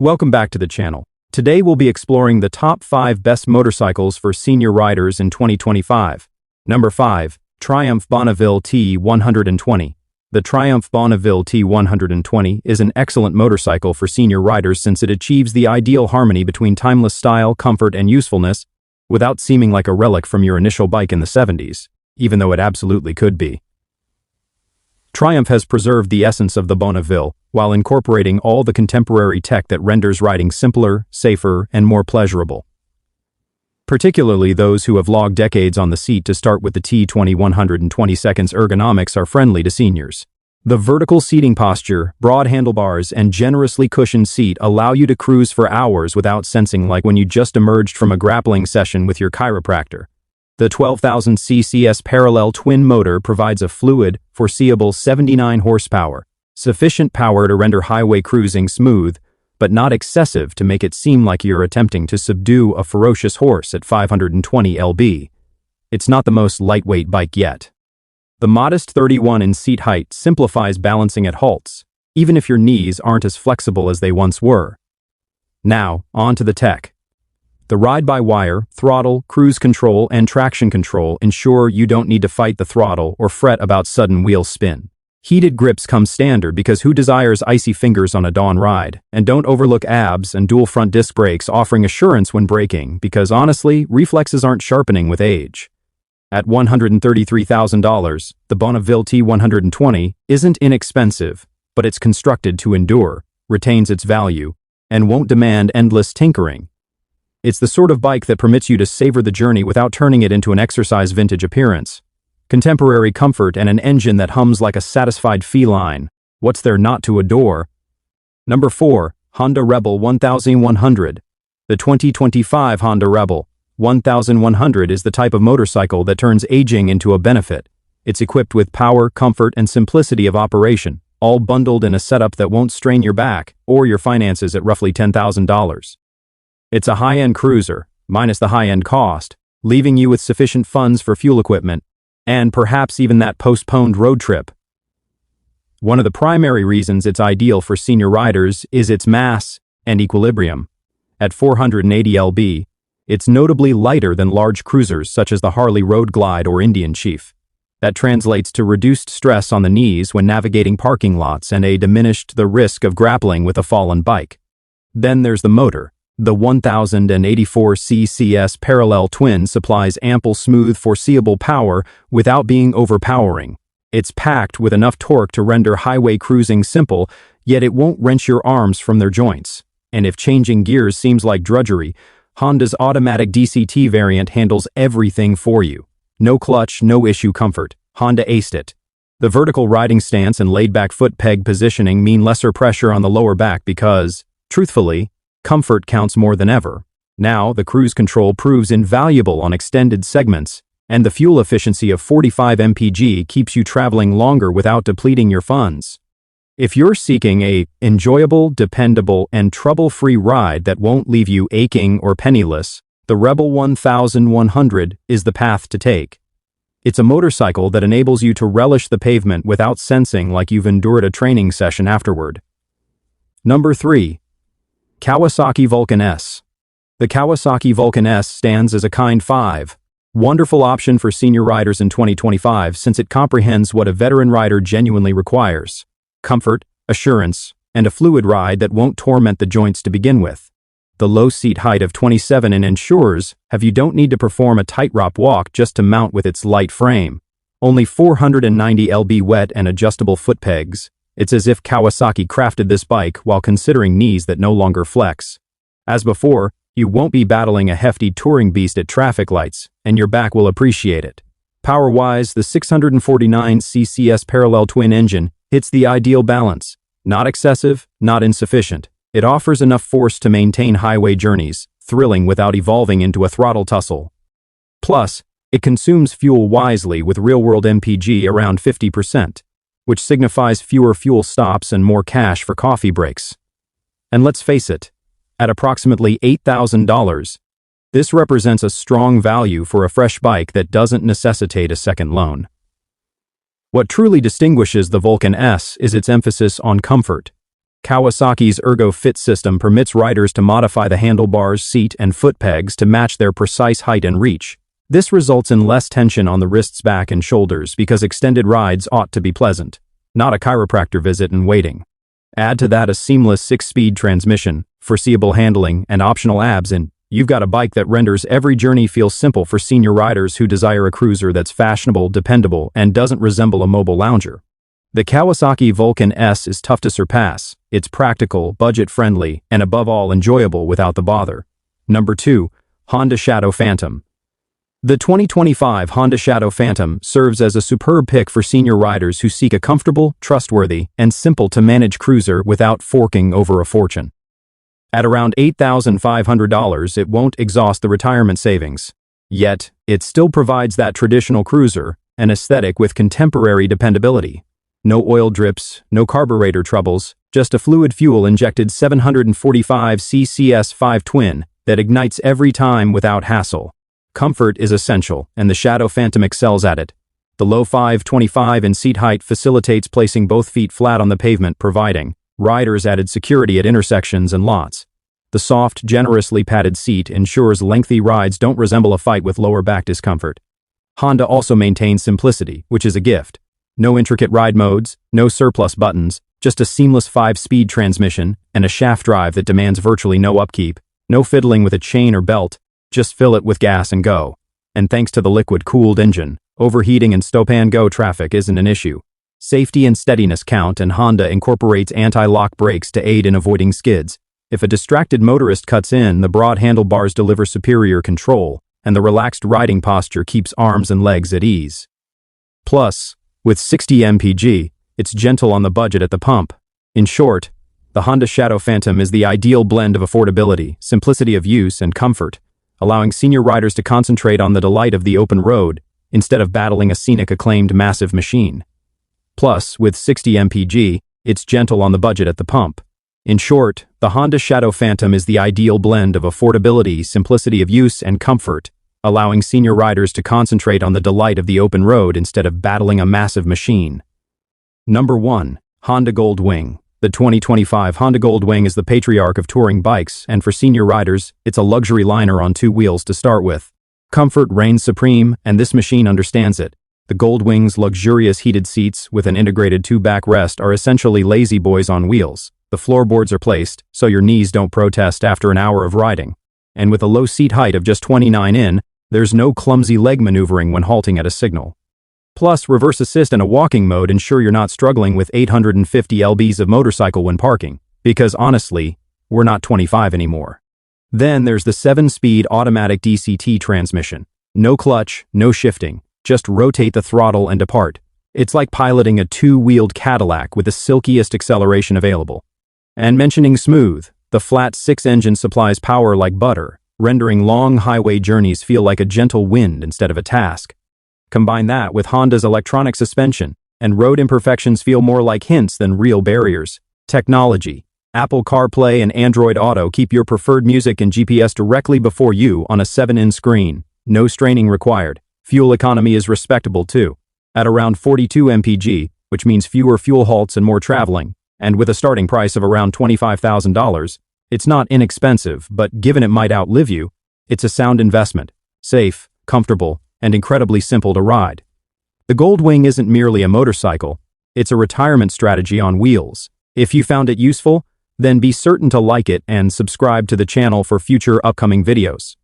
Welcome back to the channel. Today we'll be exploring the top 5 best motorcycles for senior riders in 2025. Number 5. Triumph Bonneville T120. The Triumph Bonneville T120 is an excellent motorcycle for senior riders since it achieves the ideal harmony between timeless style, comfort, and usefulness without seeming like a relic from your initial bike in the 70s, even though it absolutely could be. Triumph has preserved the essence of the Bonneville while incorporating all the contemporary tech that renders riding simpler, safer, and more pleasurable. Particularly those who have logged decades on the seat to start with the T120's ergonomics are friendly to seniors. The vertical seating posture, broad handlebars, and generously cushioned seat allow you to cruise for hours without sensing like when you just emerged from a grappling session with your chiropractor. The 12,000 cc's parallel twin motor provides a fluid, foreseeable 79 horsepower, sufficient power to render highway cruising smooth, but not excessive to make it seem like you're attempting to subdue a ferocious horse at 520 lb. It's not the most lightweight bike yet. The modest 31 in seat height simplifies balancing at halts, even if your knees aren't as flexible as they once were. Now, on to the tech. The ride-by-wire, throttle, cruise control, and traction control ensure you don't need to fight the throttle or fret about sudden wheel spin. Heated grips come standard because who desires icy fingers on a dawn ride? And don't overlook ABS and dual front disc brakes offering assurance when braking because honestly, reflexes aren't sharpening with age. At $133,000, the Bonneville T120 isn't inexpensive, but it's constructed to endure, retains its value, and won't demand endless tinkering. It's the sort of bike that permits you to savor the journey without turning it into an exercise vintage appearance. Contemporary comfort and an engine that hums like a satisfied feline. What's there not to adore? Number 4. Honda Rebel 1100. The 2025 Honda Rebel 1100 is the type of motorcycle that turns aging into a benefit. It's equipped with power, comfort, and simplicity of operation, all bundled in a setup that won't strain your back or your finances at roughly $10,000. It's a high-end cruiser, minus the high-end cost, leaving you with sufficient funds for fuel equipment, and perhaps even that postponed road trip. One of the primary reasons it's ideal for senior riders is its mass and equilibrium. At 480 lb, it's notably lighter than large cruisers such as the Harley Road Glide or Indian Chief. That translates to reduced stress on the knees when navigating parking lots and diminished the risk of grappling with a fallen bike. Then there's the motor. The 1084 cc's parallel twin supplies ample, smooth, foreseeable power without being overpowering. It's packed with enough torque to render highway cruising simple, yet it won't wrench your arms from their joints. And if changing gears seems like drudgery, Honda's automatic DCT variant handles everything for you. No clutch, no issue comfort. Honda aced it. The vertical riding stance and laid-back foot peg positioning mean lesser pressure on the lower back because, truthfully, comfort counts more than ever. Now, the cruise control proves invaluable on extended segments, and the fuel efficiency of 45 mpg keeps you traveling longer without depleting your funds. If you're seeking a enjoyable, dependable, and trouble-free ride that won't leave you aching or penniless, the Rebel 1100 is the path to take. It's a motorcycle that enables you to relish the pavement without sensing like you've endured a training session afterward. Number 3. Kawasaki Vulcan S. The Kawasaki Vulcan S stands as a kind 5. Wonderful option for senior riders in 2025 since it comprehends what a veteran rider genuinely requires: comfort, assurance, and a fluid ride that won't torment the joints to begin with. The low seat height of 27 ensures you don't need to perform a tightrope walk just to mount with its light frame. Only 490 lb wet and adjustable foot pegs. It's as if Kawasaki crafted this bike while considering knees that no longer flex. As before, you won't be battling a hefty touring beast at traffic lights, and your back will appreciate it. Power-wise, the 649 cc's parallel twin engine hits the ideal balance. Not excessive, not insufficient. It offers enough force to maintain highway journeys, thrilling without evolving into a throttle tussle. Plus, it consumes fuel wisely with real-world MPG around 50%. Which signifies fewer fuel stops and more cash for coffee breaks. And let's face it, at approximately $8,000, this represents a strong value for a fresh bike that doesn't necessitate a second loan. What truly distinguishes the Vulcan S is its emphasis on comfort. Kawasaki's Ergo Fit system permits riders to modify the handlebars, seat, and foot pegs to match their precise height and reach. This results in less tension on the wrists, back, and shoulders because extended rides ought to be pleasant, not a chiropractor visit and waiting. Add to that a seamless 6-speed transmission, foreseeable handling, and optional ABS, and you've got a bike that renders every journey feel simple for senior riders who desire a cruiser that's fashionable, dependable, and doesn't resemble a mobile lounger. The Kawasaki Vulcan S is tough to surpass. It's practical, budget-friendly, and above all enjoyable without the bother. Number 2. Honda Shadow Phantom. The 2025 Honda Shadow Phantom serves as a superb pick for senior riders who seek a comfortable, trustworthy, and simple-to-manage cruiser without forking over a fortune. At around $8,500, it won't exhaust the retirement savings. Yet, it still provides that traditional cruiser, an aesthetic with contemporary dependability. No oil drips, no carburetor troubles, just a fluid fuel-injected 745 CCS5 twin that ignites every time without hassle. Comfort is essential, and the Shadow Phantom excels at it. The low 525 in seat height facilitates placing both feet flat on the pavement, providing riders added security at intersections and lots. The soft, generously padded seat ensures lengthy rides don't resemble a fight with lower back discomfort. Honda also maintains simplicity, which is a gift. No intricate ride modes, no surplus buttons, just a seamless 5-speed transmission and a shaft drive that demands virtually no upkeep, no fiddling with a chain or belt. Just fill it with gas and go. And thanks to the liquid-cooled engine, overheating in stop-and-go traffic isn't an issue. Safety and steadiness count, and Honda incorporates anti-lock brakes to aid in avoiding skids. If a distracted motorist cuts in, the broad handlebars deliver superior control, and the relaxed riding posture keeps arms and legs at ease. Plus, with 60 mpg, it's gentle on the budget at the pump. In short, the Honda Shadow Phantom is the ideal blend of affordability, simplicity of use, and comfort, allowing senior riders to concentrate on the delight of the open road instead of battling a scenic acclaimed massive machine. Plus, with 60 mpg, it's gentle on the budget at the pump. In short, the Honda Shadow Phantom is the ideal blend of affordability, simplicity of use, and comfort, allowing senior riders to concentrate on the delight of the open road instead of battling a massive machine. Number 1. Honda Goldwing. The 2025 Honda Goldwing is the patriarch of touring bikes, and for senior riders, it's a luxury liner on 2 wheels to start with. Comfort reigns supreme, and this machine understands it. The Goldwing's luxurious heated seats with an integrated 2 backrest are essentially lazy boys on wheels. The floorboards are placed so your knees don't protest after an hour of riding. And with a low seat height of just 29 in, there's no clumsy leg maneuvering when halting at a signal. Plus, reverse assist and a walking mode ensure you're not struggling with 850 lbs of motorcycle when parking, because honestly, we're not 25 anymore. Then there's the 7-speed automatic DCT transmission. No clutch, no shifting, just rotate the throttle and depart. It's like piloting a 2-wheeled Cadillac with the silkiest acceleration available. And mentioning smooth, the flat 6 engine supplies power like butter, rendering long highway journeys feel like a gentle wind instead of a task. Combine that with Honda's electronic suspension, and road imperfections feel more like hints than real barriers. Technology. Apple CarPlay and Android Auto keep your preferred music and GPS directly before you on a 7-in screen. No straining required. Fuel economy is respectable too. At around 42 mpg, which means fewer fuel halts and more traveling, and with a starting price of around $25,000, it's not inexpensive, but given it might outlive you, it's a sound investment. Safe, comfortable, and incredibly simple to ride. The Goldwing isn't merely a motorcycle, it's a retirement strategy on wheels. If you found it useful, then be certain to like it and subscribe to the channel for future upcoming videos.